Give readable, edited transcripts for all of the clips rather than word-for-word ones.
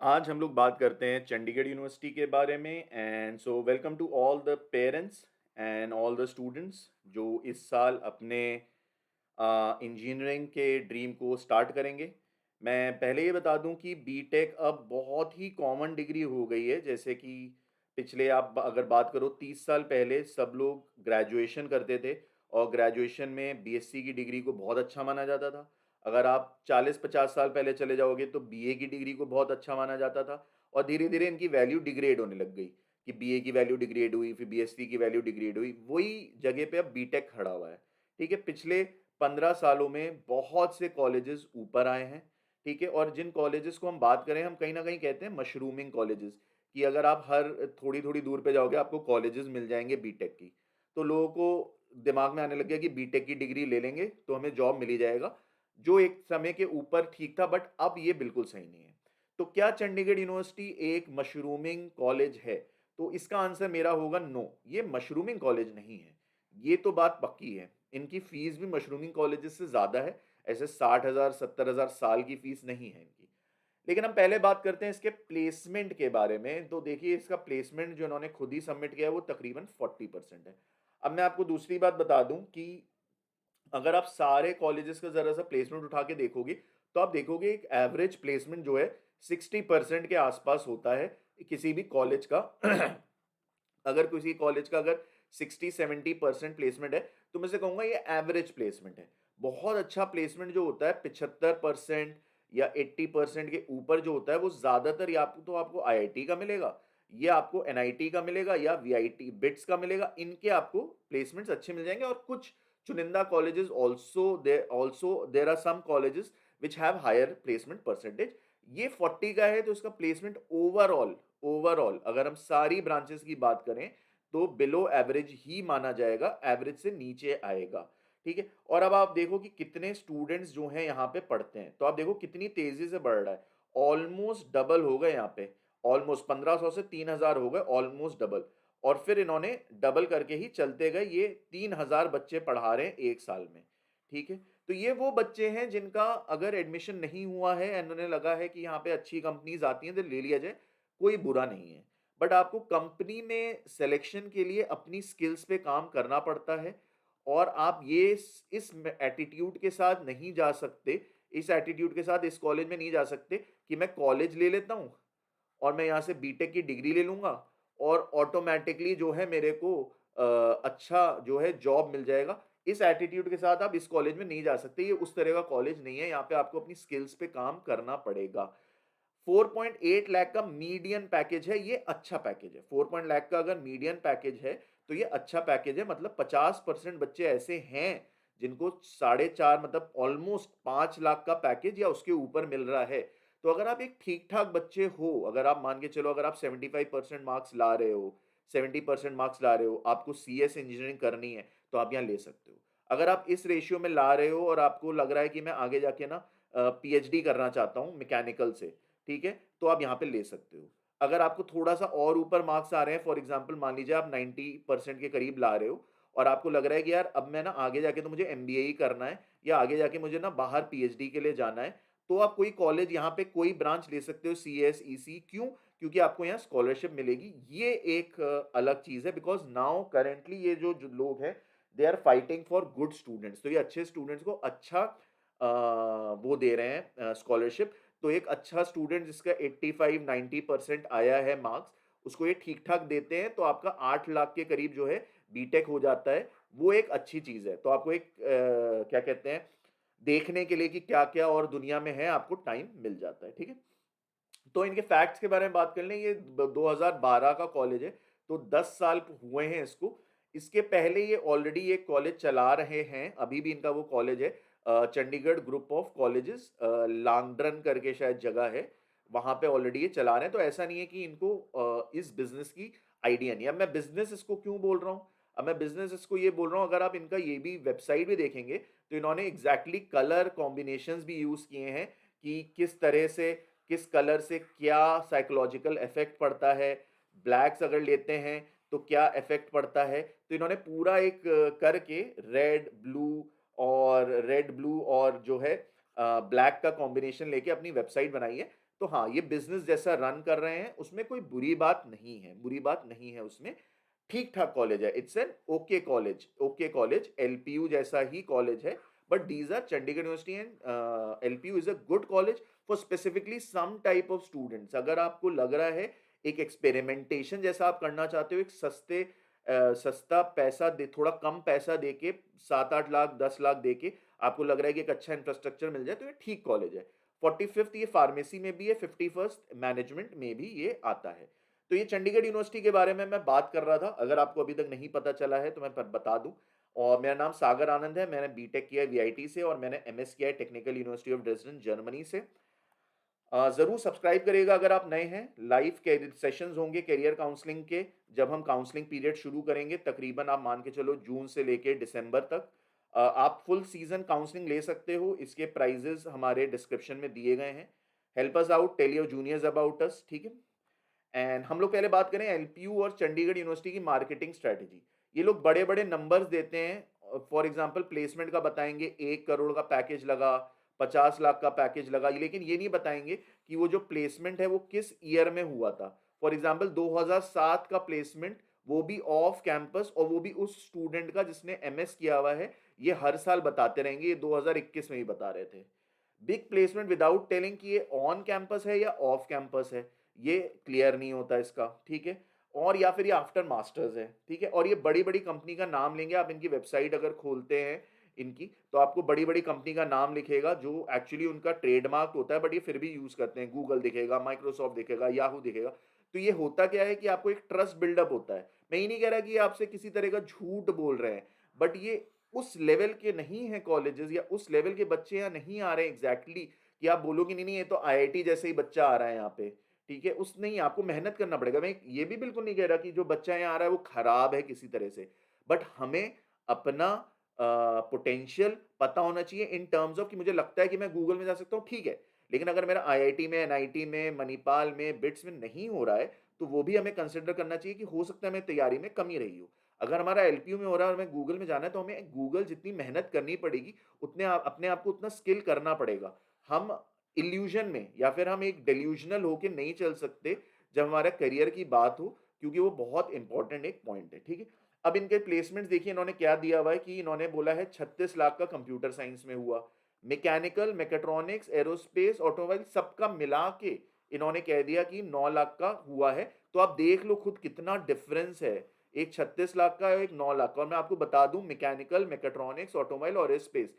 आज हम लोग बात करते हैं चंडीगढ़ यूनिवर्सिटी के बारे में and so welcome to all the parents and all the students जो इस साल अपने इंजीनियरिंग के ड्रीम को स्टार्ट करेंगे। मैं पहले ये बता दूं कि बीटेक अब बहुत ही कॉमन डिग्री हो गई है। जैसे कि पिछले आप अगर बात करो 30 साल पहले सब लोग ग्रेजुएशन करते थे और ग्रेजुएशन में बीएससी की डिग्री को बहुत अच्छा माना जाता था। अगर आप 40-50 साल पहले चले जाओगे तो बीए की डिग्री को बहुत अच्छा माना जाता था और धीरे धीरे इनकी वैल्यू डिग्रेड होने लग गई कि बीए की वैल्यू डिग्रेड हुई, फिर बीएससी की वैल्यू डिग्रेड हुई। वही जगह पे अब बीटेक खड़ा हुआ है। ठीक है, पिछले 15 सालों में बहुत से कॉलेजेस ऊपर आए हैं। ठीक है, और जिन कॉलेजेस को हम बात करें, हम कहीं ना कहीं कहते हैं मशरूमिंग कॉलेजेस, कि अगर आप हर थोड़ी थोड़ी दूर पे जाओगे आपको कॉलेजेस मिल जाएंगे बीटेक की। तो लोगों को दिमाग में आने लग गया कि बीटेक की डिग्री ले लेंगे तो हमें जॉब मिल ही जाएगा, जो एक समय के ऊपर ठीक था, बट अब ये बिल्कुल सही नहीं है। तो क्या चंडीगढ़ यूनिवर्सिटी एक मशरूमिंग कॉलेज है? तो इसका आंसर मेरा होगा नो, ये मशरूमिंग कॉलेज नहीं है। ये तो बात पक्की है। इनकी फीस भी मशरूमिंग कॉलेजेस से ज़्यादा है। ऐसे 60,000 70,000 साल की फीस नहीं है इनकी। लेकिन हम पहले बात करते हैं इसके प्लेसमेंट के बारे में। तो देखिए, इसका प्लेसमेंट जो इन्होंने खुद ही सबमिट किया है वो तकरीबन 40% है। अब मैं आपको दूसरी बात बता दूं कि अगर आप सारे कॉलेजेस का जरा सा प्लेसमेंट उठा के देखोगे तो आप देखोगे एक एवरेज प्लेसमेंट जो है 60% के आसपास होता है किसी भी कॉलेज का। अगर किसी कॉलेज का अगर 60-70% प्लेसमेंट है तो मैं से कहूंगा ये एवरेज प्लेसमेंट है। बहुत अच्छा प्लेसमेंट जो होता है 75% या 80% के ऊपर जो होता है वो ज्यादातर या तो आपको आईआईटी का मिलेगा, या आपको एनआईटी का मिलेगा, या वीआईटी बिट्स का मिलेगा। इनके आपको प्लेसमेंट्स अच्छे मिल जाएंगे। और कुछ चुनिंदा colleges also there are some colleges which have higher placement percentage. ये 40 का है तो इसका प्लेसमेंट ओवरऑल ओवरऑल अगर हम सारी ब्रांचेस की बात करें तो बिलो एवरेज ही माना जाएगा, एवरेज से नीचे आएगा। ठीक है, और अब आप देखो कि कितने स्टूडेंट्स जो हैं यहाँ पे पढ़ते हैं, तो आप देखो कितनी तेजी से बढ़ रहा है। ऑलमोस्ट डबल हो गए यहाँ पे। ऑलमोस्ट 1500 से 3000 हो गए, ऑलमोस्ट डबल। और फिर इन्होंने डबल करके ही चलते गए, ये 3000 बच्चे पढ़ा रहे हैं एक साल में। ठीक है, तो ये वो बच्चे हैं जिनका अगर एडमिशन नहीं हुआ है एंड उन्हें लगा है कि यहाँ पे अच्छी कंपनीज आती हैं तो ले लिया जाए, कोई बुरा नहीं है। बट आपको कंपनी में सिलेक्शन के लिए अपनी स्किल्स पे काम करना पड़ता है। और आप ये इस एटीट्यूड के साथ नहीं जा सकते, इस एटीट्यूड के साथ इस कॉलेज में नहीं जा सकते कि मैं कॉलेज ले लेता हूँ और मैं यहाँ से बीटेक की डिग्री ले लूंगा और ऑटोमेटिकली जो है मेरे को अच्छा जो है जॉब मिल जाएगा। इस एटीट्यूड के साथ आप इस कॉलेज में नहीं जा सकते। ये उस तरह का कॉलेज नहीं है। यहाँ पे आपको अपनी स्किल्स पे काम करना पड़ेगा। 4.8 लाख का मीडियन पैकेज है, ये अच्छा पैकेज है। 4 लाख का अगर मीडियन पैकेज है तो ये अच्छा पैकेज है। मतलब 50% बच्चे ऐसे हैं जिनको 4.5 मतलब ऑलमोस्ट 5 लाख का पैकेज या उसके ऊपर मिल रहा है। तो अगर आप एक ठीक ठाक बच्चे हो, अगर आप मान के चलो अगर आप 75% मार्क्स ला रहे हो, 70% मार्क्स ला रहे हो, आपको सीएस इंजीनियरिंग करनी है तो आप यहाँ ले सकते हो। अगर आप इस रेशियो में ला रहे हो और आपको लग रहा है कि मैं आगे जाके ना पीएचडी करना चाहता हूँ मैकेनिकल से, ठीक है, तो आप यहाँ पे ले सकते हो। अगर आपको थोड़ा सा और ऊपर मार्क्स आ रहे हैं, फॉर एग्जांपल मान लीजिए आप 90% के करीब ला रहे हो और आपको लग रहा है कि यार अब मैं ना आगे जाके तो मुझे एमबीए ही करना है या आगे जाके मुझे ना बाहर पीएचडी के लिए जाना है, तो आप कोई कॉलेज यहाँ पे कोई ब्रांच ले सकते हो, सीएस ईसी। क्यों? क्योंकि आपको यहाँ स्कॉलरशिप मिलेगी। ये एक अलग चीज है, बिकॉज नाउ करेंटली ये जो लोग हैं they are fighting for good students. तो ये अच्छे स्टूडेंट्स को अच्छा वो दे रहे हैं स्कॉलरशिप। तो एक अच्छा स्टूडेंट जिसका 85-90% आया है मार्क्स, उसको ये ठीक ठाक देते हैं तो आपका 8 लाख के करीब जो है बीटेक हो जाता है। वो एक अच्छी चीज है। तो आपको एक क्या कहते हैं, देखने के लिए कि क्या क्या और दुनिया में है, आपको टाइम मिल जाता है। ठीक है, तो इनके फैक्ट्स के बारे में बात कर लें। ये 2012 का कॉलेज है, तो 10 साल हुए हैं इसको। इसके पहले ये ऑलरेडी एक कॉलेज चला रहे हैं, अभी भी इनका वो कॉलेज है चंडीगढ़ ग्रुप ऑफ कॉलेजेस, लांगड्रन करके शायद जगह है, वहां पे ऑलरेडी ये चला रहे हैं। तो ऐसा नहीं है कि इनको इस बिजनेस की आइडिया नहीं है। अब मैं बिजनेस इसको क्यों बोल रहा हूँ? अब मैं बिजनेस इसको ये बोल रहा हूँ, अगर आप इनका ये भी वेबसाइट भी देखेंगे तो इन्होंने एग्जैक्टली कलर कॉम्बिनेशंस भी यूज किए हैं कि किस तरह से, किस कलर से क्या साइकोलॉजिकल इफेक्ट पड़ता है। ब्लैक्स अगर लेते हैं तो क्या इफेक्ट पड़ता है। तो इन्होंने पूरा एक करके रेड ब्लू और जो है ब्लैक का कॉम्बिनेशन लेके अपनी वेबसाइट बनाई है। तो हाँ, ये बिज़नेस जैसा रन कर रहे हैं, उसमें कोई बुरी बात नहीं है उसमें। ठीक-ठाक कॉलेज है। It's an okay college, LPU जैसा ही कॉलेज है, but these are Chandigarh university and LPU is a good college for specifically some type of students. अगर आपको लग रहा है एक एक्सपेरिमेंटेशन जैसा आप करना चाहते हो, एक सस्ता पैसा दे, थोड़ा कम पैसा देके 7-8 लाख, 10 लाख देके आपको लग रहा है कि एक अच्छा इंफ्रास्ट्रक्चर मिल जाए, तो ये ठीक कॉलेज है। 45th ये फार्मेसी में भी है, 51st मैनेजमेंट में भी ये आता है। तो ये चंडीगढ़ यूनिवर्सिटी के बारे में मैं बात कर रहा था, अगर आपको अभी तक नहीं पता चला है तो मैं बता दूं। और मेरा नाम सागर आनंद है, मैंने बीटेक किया है वीआईटी से और मैंने एमएस किया है technical university of Dresden Germany से। ज़रूर सब्सक्राइब करिएगा अगर आप नए हैं। लाइव कैरियर सेशंस होंगे कैरियर काउंसलिंग के, जब हम काउंसलिंग पीरियड शुरू करेंगे, तकरीबन आप मान के चलो जून से लेके दिसंबर तक। आप फुल सीजन काउंसलिंग ले सकते हो, इसके प्राइजेस हमारे डिस्क्रिप्शन में दिए गए हैं। Help us out, tell your juniors about us, ठीक है। एंड हम लोग पहले बात करें एलपीयू और चंडीगढ़ यूनिवर्सिटी की मार्केटिंग स्ट्रेटजी। ये लोग बड़े बड़े नंबर्स देते हैं, फॉर एग्जांपल प्लेसमेंट का बताएंगे, 1 करोड़ का पैकेज लगा, 50 लाख का पैकेज लगा, लेकिन ये नहीं बताएंगे कि वो जो प्लेसमेंट है वो किस ईयर में हुआ था। फॉर एग्जांपल 2007 का प्लेसमेंट, वो भी ऑफ कैंपस, और वो भी उस स्टूडेंट का जिसने एमएस किया हुआ है। ये हर साल बताते रहेंगे, ये 2021 में ही बता रहे थे। बिग प्लेसमेंट विदाउट टेलिंग कि ये ऑन कैंपस है या ऑफ कैंपस है, ये क्लियर नहीं होता इसका, ठीक है। और या फिर ये आफ्टर मास्टर्स है, ठीक है। और ये बड़ी बड़ी कंपनी का नाम लेंगे आप, इनकी वेबसाइट अगर खोलते हैं इनकी, तो आपको बड़ी बड़ी कंपनी का नाम लिखेगा जो एक्चुअली उनका ट्रेडमार्क होता है, बट ये फिर भी यूज करते हैं। गूगल दिखेगा, माइक्रोसॉफ्ट दिखेगा, याहू दिखेगा। तो ये होता क्या है कि आपको एक ट्रस्ट बिल्डअप होता है। मैं ये नहीं कह रहा कि ये आपसे किसी तरह का झूठ बोल रहे हैं, बट ये उस लेवल के नहीं है कॉलेजेस, या उस लेवल के बच्चे यहाँ नहीं आ रहे हैं एग्जैक्टली कि आप बोलोगे नहीं नहीं ये तो आईआईटी जैसे ही बच्चा आ रहा है यहाँ पे, ठीक है। उस नहीं, आपको मेहनत करना पड़ेगा। मैं ये भी बिल्कुल नहीं कह रहा कि जो बच्चा यहाँ आ रहा है वो खराब है किसी तरह से, बट हमें अपना पोटेंशियल पता होना चाहिए इन टर्म्स ऑफ कि मुझे लगता है कि मैं गूगल में जा सकता हूँ, ठीक है। लेकिन अगर मेरा आईआईटी में, एनआईटी में, मणिपाल में, बिट्स में नहीं हो रहा है, तो वो भी हमें कंसिडर करना चाहिए कि हो सकता है हमें तैयारी में कमी रही हो। अगर हमारा एलपीयू में हो रहा है और हमें गूगल में जाना है, तो हमें गूगल जितनी मेहनत करनी पड़ेगी, उतने अपने आप को उतना स्किल करना पड़ेगा। हम इल्यूजन में या फिर हम एक डेल्यूजनल होके नहीं चल सकते जब हमारा करियर की बात हो, क्योंकि वो बहुत इंपॉर्टेंट एक पॉइंट है, ठीक है। अब इनके प्लेसमेंट्स देखिए, इन्होंने क्या दिया हुआ है कि इन्होंने बोला है 36 लाख का कंप्यूटर साइंस में हुआ, मैकेनिकल, मैकेट्रॉनिक्स, एरोस्पेस, ऑटोमोबाइल सबका मिला के इन्होंने कह दिया कि 9 लाख का हुआ है। तो आप देख लो खुद कितना डिफरेंस है, एक 36 लाख का, एक 9 लाख का। और मैं आपको बता दूं, मैकेनिकल, मैकेट्रॉनिक्स, ऑटोमोबाइल और एरोस्पेस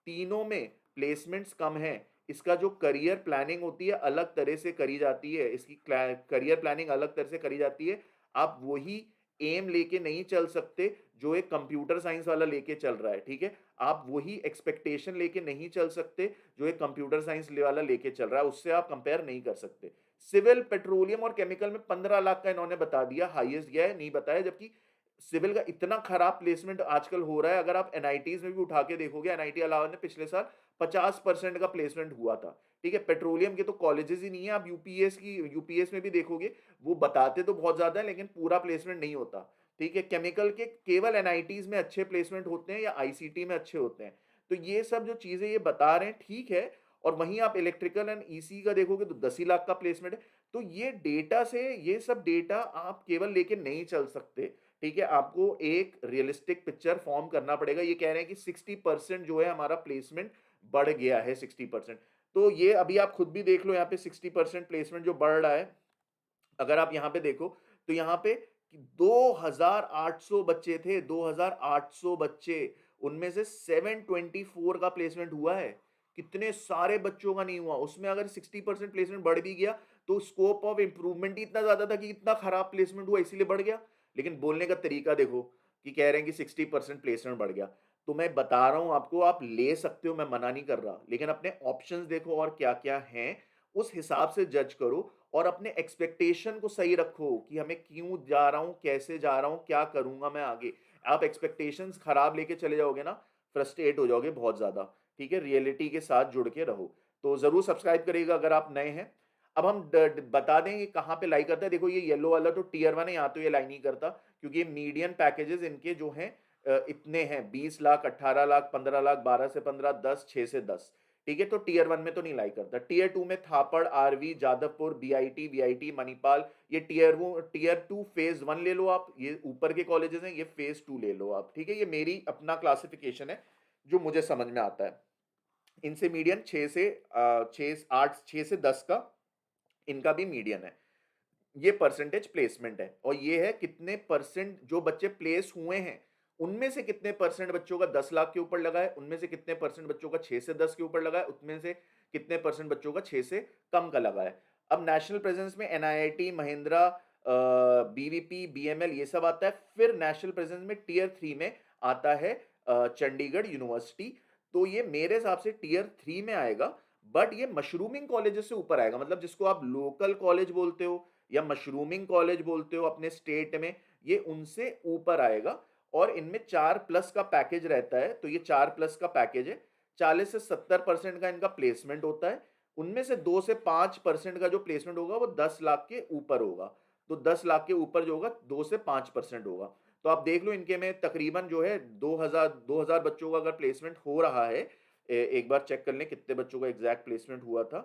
तीनों में प्लेसमेंट्स कम है। इसका जो करियर प्लानिंग होती है अलग तरह से करी जाती है, इसकी करियर प्लानिंग अलग तरह से करी जाती है। आप वही एम लेके नहीं चल सकते जो एक कंप्यूटर साइंस वाला लेके चल रहा है, ठीक है। आप वही एक्सपेक्टेशन लेके नहीं चल सकते जो एक कंप्यूटर साइंस वाला लेके चल रहा है, उससे आप कंपेयर नहीं कर सकते। सिविल, पेट्रोलियम और केमिकल में 15 लाख का इन्होंने बता दिया, हाईएस्ट गया है, नहीं बताया। जबकि सिविल का इतना खराब प्लेसमेंट आजकल हो रहा है, अगर आप एनआईटीज में भी उठा के देखोगे, एनआईटी अलावा ने पिछले साल 50% का प्लेसमेंट हुआ था, ठीक है। पेट्रोलियम के तो कॉलेजेस ही नहीं है। आप यूपीएस में भी देखोगे, वो बताते तो बहुत ज्यादा है लेकिन पूरा प्लेसमेंट नहीं होता, ठीक है। केमिकल के केवल एनआईटीज में अच्छे प्लेसमेंट होते हैं या आईसीटी में अच्छे होते हैं। तो ये सब जो चीजें ये बता रहे हैं, ठीक है। और वहीं आप इलेक्ट्रिकल एंड ईसी का देखोगे तो 10 ही लाख का प्लेसमेंट है। तो ये डेटा से, ये सब डेटा आप केवल लेके नहीं चल सकते, ठीक है। आपको एक रियलिस्टिक पिक्चर फॉर्म करना पड़ेगा। ये कह रहे हैं कि 60% जो है हमारा प्लेसमेंट बढ़ गया है, 60%। तो ये अभी आप खुद भी देख लो, यहाँ पे 60% प्लेसमेंट जो बढ़ रहा है, अगर आप यहाँ पे देखो तो यहाँ पे 2800 बच्चे थे, 2800 बच्चे, उनमें से 724 का प्लेसमेंट हुआ है। कितने सारे बच्चों का नहीं हुआ। उसमें अगर 60% प्लेसमेंट बढ़ भी गया तो स्कोप ऑफ इंप्रूवमेंट ही इतना ज्यादा था कि इतना खराब प्लेसमेंट हुआ इसीलिए बढ़ गया। लेकिन बोलने का तरीका देखो कि कह रहे हैं कि 60% प्लेसमेंट बढ़ गया। तो मैं बता रहा हूं आपको, आप ले सकते हो, मैं मना नहीं कर रहा, लेकिन अपने ऑप्शंस देखो और क्या क्या हैं, उस हिसाब से जज करो। और अपने एक्सपेक्टेशन को सही रखो कि हमें क्यों जा रहा हूं, कैसे जा रहा हूं, क्या करूंगा मैं आगे। आप एक्सपेक्टेशंस खराब लेके चले जाओगे ना, फ्रस्ट्रेट हो जाओगे बहुत ज्यादा, ठीक है। रियलिटी के साथ जुड़ के रहो। तो जरूर सब्सक्राइब करिएगा अगर आप नए हैं। अब हम बता दें कि कहाँ पे लाई करता है। देखो ये येलो वाला तो टीयर 1 है, यहाँ तो ये लाई नहीं करता, क्योंकि ये मीडियन पैकेजेस इनके जो हैं इतने हैं, 20 लाख, 18 लाख, 15 लाख, 12 से 15, 10, 6 से 10, ठीक है? तो टियर 1 में तो नहीं लाई करता। टियर 2 में Thapar, RV, Jadavpur, BIT, VIT, Manipal, ये टियर 2 फेज़ 1 ले लो आप, ये ऊपर के कॉलेजेस हैं, ये फेज़ 2 ले लो आप, ठीक है? ये मेरी अपना क्लासिफिकेशन है, जो मुझे समझ में आता है। इनसे मीडियन 6 से 6 8 6 से 10 का इनका भी मीडियन है। ये परसेंटेज प्लेसमेंट है और ये है कितने परसेंट जो बच्चे प्लेस हुए हैं, उनमें से कितने परसेंट बच्चों का 10 लाख के ऊपर लगा है, उनमें से कितने परसेंट बच्चों का 6 से 10 के ऊपर लगा है, उसमें से कितने परसेंट बच्चों का 6 से कम का लगा है। अब नेशनल प्रेजेंस में एनआईआईटी, महिंद्रा, बीवीपी, बीएमएल ये सब आता है। फिर नेशनल प्रेजेंस में टियर 3 में आता है चंडीगढ़ यूनिवर्सिटी। तो ये मेरे हिसाब से टियर 3 में आएगा, बट ये मशरूमिंग कॉलेजेस से ऊपर आएगा, मतलब जिसको आप लोकल कॉलेज बोलते हो या मशरूमिंग कॉलेज बोलते हो अपने स्टेट में, ये उनसे ऊपर आएगा। और इनमें 4+ का पैकेज रहता है, तो ये 4+ का पैकेज है। 40 से 70% का इनका प्लेसमेंट होता है। उनमें से 2 से 5% का जो प्लेसमेंट होगा वो 10 लाख के ऊपर होगा। तो 10 लाख के ऊपर जो होगा 2 से 5% होगा। तो आप देख लो इनके में तकरीबन जो है 2000 बच्चों का अगर प्लेसमेंट हो रहा है, एक बार चेक कर लें कितने बच्चों का एग्जैक्ट प्लेसमेंट हुआ था।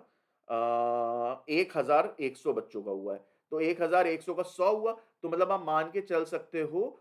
1100 बच्चों का हुआ है। तो 1100 का 100 हुआ, तो मतलब आप मान के चल सकते हो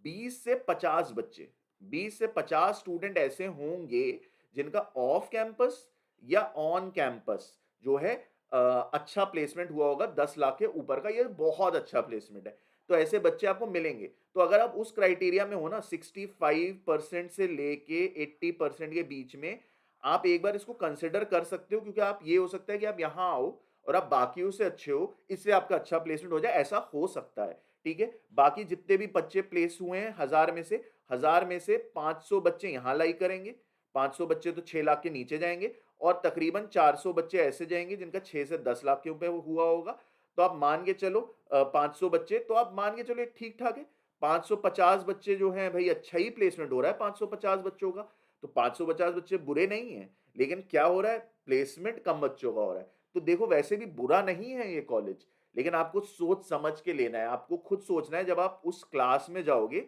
20 से 50 बच्चे, 20 से 50 स्टूडेंट ऐसे होंगे जिनका ऑफ कैंपस या ऑन कैंपस जो है अच्छा प्लेसमेंट हुआ होगा 10 लाख के ऊपर का। ये बहुत अच्छा प्लेसमेंट है। तो ऐसे बच्चे आपको मिलेंगे। तो अगर आप उस क्राइटेरिया में हो ना, 65% से लेके 80% के बीच में, आप एक बार इसको कंसिडर कर सकते हो, क्योंकि आप ये हो सकता है कि आप यहाँ आओ और आप बाकियों से अच्छे हो, इससे आपका अच्छा प्लेसमेंट हो जाए, ऐसा हो सकता है। ठीक है? बाकी जितने भी बच्चे प्लेस हुए हैं 1000 में से 500 बच्चे यहाँ लाई करेंगे। 500 बच्चे तो 6 लाख के नीचे जाएंगे और तकरीबन 400 बच्चे ऐसे जाएंगे जिनका 6 से 10 लाख के ऊपर हुआ होगा। तो आप मान के चलो 500 बच्चे, तो आप मान के चलो ठीक ठाक है। 550 बच्चे जो हैं भाई, अच्छा ही प्लेसमेंट हो रहा है 550 बच्चों का। तो 550 बच्चे बुरे नहीं हैं, लेकिन क्या हो रहा है, प्लेसमेंट कम बच्चों का हो रहा है। तो देखो वैसे भी बुरा नहीं है ये कॉलेज, लेकिन आपको सोच समझ के लेना है। आपको खुद सोचना है, जब आप उस क्लास में जाओगे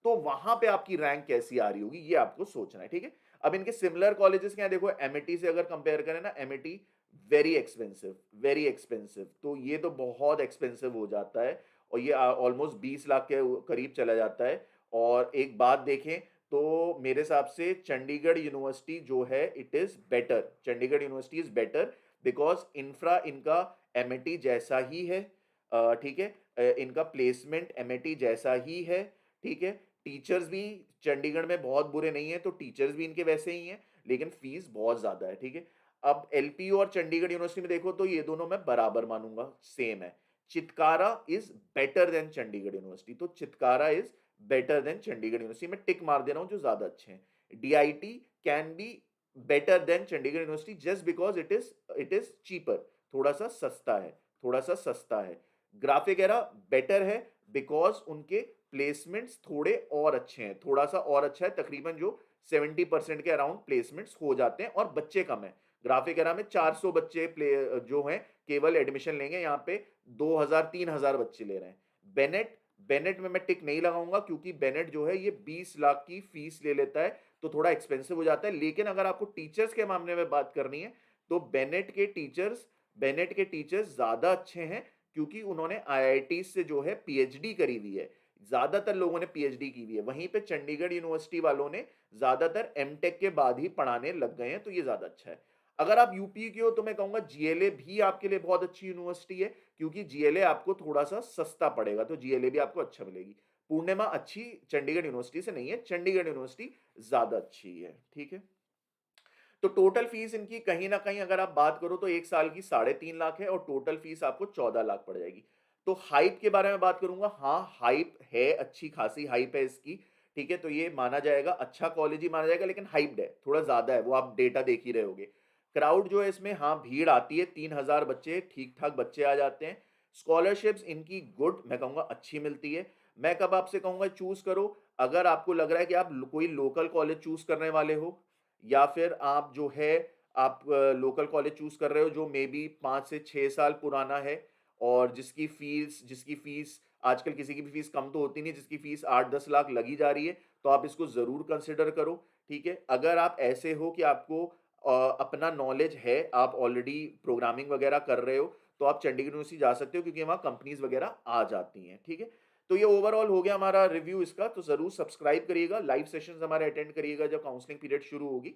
तो वहां पे आपकी रैंक कैसी आ रही होगी, ये आपको सोचना है। ठीक है? अब इनके सिमिलर कॉलेजेस क्या है, देखो एमिटी से अगर कंपेयर करें ना, Amity very expensive, very expensive. तो ये तो बहुत एक्सपेंसिव हो जाता है और ये ऑलमोस्ट 20 लाख के करीब चला जाता है। और एक बात देखें तो मेरे हिसाब से चंडीगढ़ यूनिवर्सिटी जो है, it is better, Chandigarh university is better because infra इनका एमिटी जैसा ही है। ठीक है? इनका प्लेसमेंट एमिटी जैसा ही है। ठीक है? टीचर्स भी चंडीगढ़ में बहुत बुरे नहीं है, तो टीचर्स भी इनके वैसे ही हैं, लेकिन फीस बहुत ज्यादा है। ठीक है? अब एलपीयू और चंडीगढ़ यूनिवर्सिटी में देखो तो ये दोनों मैं बराबर मानूंगा, सेम है। Chitkara is better than Chandigarh university, तो Chitkara is better than Chandigarh university में टिक मार दे रहा हूं, जो ज्यादा अच्छे हैं। DIT can be better than Chandigarh university just because it is cheaper, थोड़ा सा सस्ता है, थोड़ा सा सस्ता है। ग्राफिक एरा बेटर है बिकॉज उनके प्लेसमेंट्स थोड़े और अच्छे हैं, थोड़ा सा और अच्छा है, तकरीबन जो 70% के अराउंड प्लेसमेंट्स हो जाते हैं और बच्चे कम है। ग्राफिक एरा में 400 बच्चे जो हैं केवल एडमिशन लेंगे, यहाँ पे 2000-3000 बच्चे ले रहे हैं। बेनेट बेनेट में मैं टिक नहीं लगाऊंगा, क्योंकि बेनेट जो है ये 20 लाख की फीस ले लेता है, तो थोड़ा एक्सपेंसिव हो जाता है। लेकिन अगर आपको टीचर्स के मामले में बात करनी है, तो बेनेट के टीचर्स ज्यादा अच्छे हैं, क्योंकि उन्होंने आईआईटी से जो है पीएचडी करी हुई है। ज्यादातर लोगों ने पीएचडी की हुई है। वहीं पे चंडीगढ़ यूनिवर्सिटी वालों ने ज्यादातर एमटेक के बाद ही पढ़ाने लग गए हैं, तो ये ज्यादा अच्छा है। अगर आप यूपी के हो तो मैं कहूंगा जीएलए भी आपके लिए बहुत अच्छी यूनिवर्सिटी है, क्योंकि जीएलए आपको थोड़ा सा सस्ता पड़ेगा, तो जीएलए भी आपको अच्छा मिलेगी। पूर्णिमा अच्छी चंडीगढ़ यूनिवर्सिटी से नहीं है, चंडीगढ़ यूनिवर्सिटी ज्यादा अच्छी है। ठीक है? तो टोटल फीस इनकी कहीं ना कहीं अगर आप बात करो तो एक साल की 3.5 लाख है और टोटल फीस आपको 14 लाख पड़ जाएगी। तो हाइप के बारे में बात करूंगा, हाँ हाइप है, अच्छी खासी हाइप है इसकी। ठीक है? तो ये माना जाएगा, अच्छा कॉलेज ही माना जाएगा, लेकिन हाइप्ड है, थोड़ा ज्यादा है, वो आप डेटा देख ही रहे होगे। क्राउड जो है इसमें, हाँ भीड़ आती है, 3000 बच्चे, ठीक ठाक बच्चे आ जाते हैं। स्कॉलरशिप्स इनकी गुड, मैं कहूंगा अच्छी मिलती है। मैं कब आपसे कहूंगा चूज करो, अगर आपको लग रहा है कि आप कोई लोकल कॉलेज चूज करने वाले हो, या फिर आप जो है आप लोकल कॉलेज चूज कर रहे हो जो मे बी 5 से 6 साल पुराना है, और जिसकी फीस आजकल किसी की भी फीस कम तो होती नहीं, जिसकी फीस 8-10 लाख लगी जा रही है, तो आप इसको जरूर कंसिडर करो। ठीक है? अगर आप ऐसे हो कि आपको अपना नॉलेज है, आप ऑलरेडी प्रोग्रामिंग वगैरह कर रहे हो, तो आप चंडीगढ़ यूनिवर्सिटी जा सकते हो क्योंकि वहाँ कंपनीज़ वगैरह आ जाती हैं, ठीक है? तो ये ओवरऑल हो गया हमारा रिव्यू इसका, तो ज़रूर सब्सक्राइब करिएगा, लाइव सेशंस हमारे अटेंड करिएगा जब काउंसलिंग पीरियड शुरू होगी।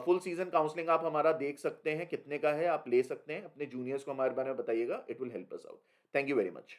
फुल सीज़न काउंसलिंग आप हमारा देख सकते हैं, कितने का है, आप ले सकते हैं, अपने जूनियर्स को हमारे बारे में बताइएगा, it will help us out. Thank you very much.